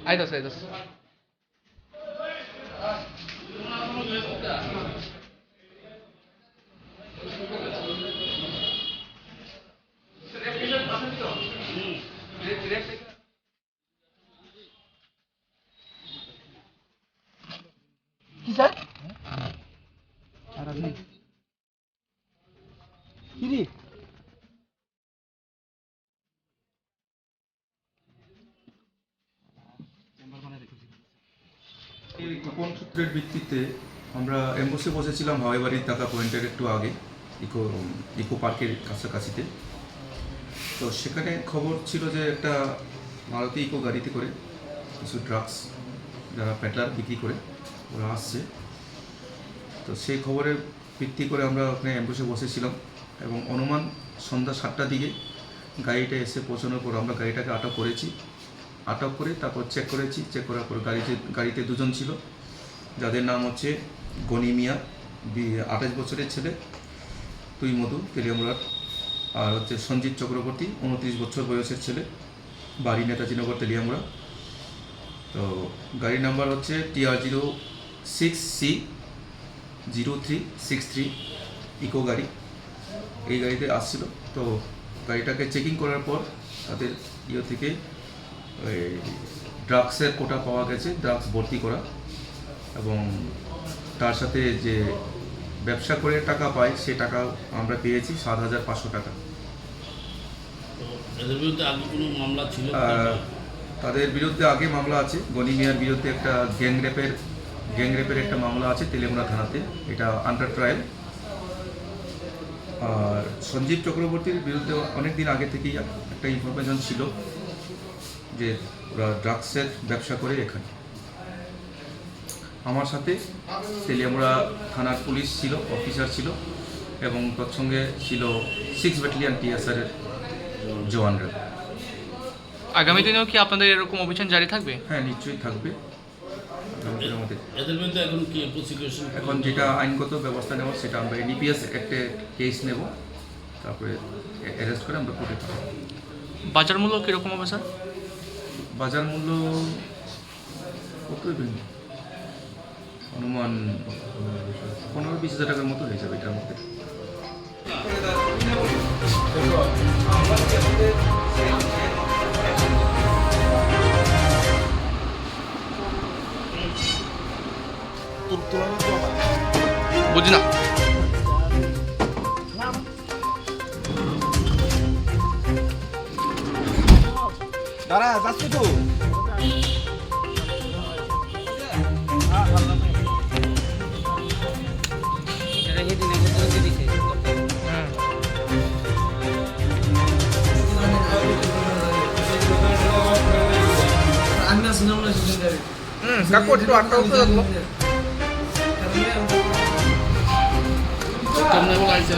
আইতাছে আইতাছে। কি স্যার? কি রে? এই গোপন সূত্রের ভিত্তিতে আমরা এম্বসে বসেছিলাম হাওয়াইবাড়ির টাকা পয়েন্টের একটু আগে ইকো পার্কের কাছাকাছিতে। তো সেখানে খবর ছিল যে একটা মারুতি ইকো গাড়িতে করে কিছু ড্রাগস যারা প্যাটলার বিক্রি করে ওরা আসছে। তো সেই খবরের ভিত্তি করে আমরা ওখানে এম্বসে বসেছিলাম এবং অনুমান সন্ধ্যা 7টার দিকে গাড়িটা এসে পৌঁছানোর পর আমরা গাড়িটাকে আটক করেছি। আটক করে তারপর চেক করেছি। চেক করার পর গাড়িতে দুজন ছিল, যাদের নাম হচ্ছে গনি মিয়া 28 বছরের ছেলে, তুই মধু তেলিয়ামুড়ার, আর হচ্ছে সঞ্জিত চক্রবর্তী 29 বছর বয়সের ছেলে, বাড়ি নেতাজিনগর তেলিয়ামুড়া। তো গাড়ির নাম্বার হচ্ছে TR06C0363 ইকো গাড়ি। এই গাড়িতে আসছিল। তো গাড়িটাকে চেকিং করার পর তাদের থেকে ড্রাগসের কোটা পাওয়া গেছে, ড্রাগস ভর্তি করা, এবং তার সাথে যে ব্যবসা করে টাকা পায় সে টাকা আমরা পেয়েছি 7,500 টাকা। এদের বিরুদ্ধে আগে কোনো মামলা ছিল? তাদের বিরুদ্ধে আগে মামলা আছে। গনি মিয়ার বিরুদ্ধে একটা গ্যাং রেপের একটা মামলা আছে তেলেঙ্গানা থানাতে, এটা আন্ডার ট্রায়াল। আর সঞ্জীব চক্রবর্তীর বিরুদ্ধে অনেক দিন আগে থেকেই একটা ইনফরমেশন ছিল যে ওরা ড্রাগসের ব্যবসা করে এখানে। আমার সাথে তেলিয়ামুড়া থানার পুলিশ ছিল, অফিসার ছিল, এবং তৎসঙ্গে ছিল 6 ব্যাটালিয়ন TSR এর জওয়ানরা। আগামী দিনেও কি আপনাদের এরকম অভিযান জারি থাকবে? হ্যাঁ, নিশ্চয়ই থাকবে। এদের বিরুদ্ধে এখন কি প্রসিকিউশন? এখন যেটা আইনগত ব্যবস্থা নেওয়া সেটা আমরা NDPS একটা কেস নেব, তারপরে অ্যারেস্ট করে আমরা কোর্টে পাঠাবো। বাজার মূল্য কীরকম হবে স্যার? বাজার মূল্য কত অনুমান 15-20 হাজার টাকার মতো হয়ে যাবে এটার মধ্যে। বুঝি না। দাঁড়া যাচ্ছি তো। কাকু একটু আটটা উঠতে থাকলো। কেমন আইসি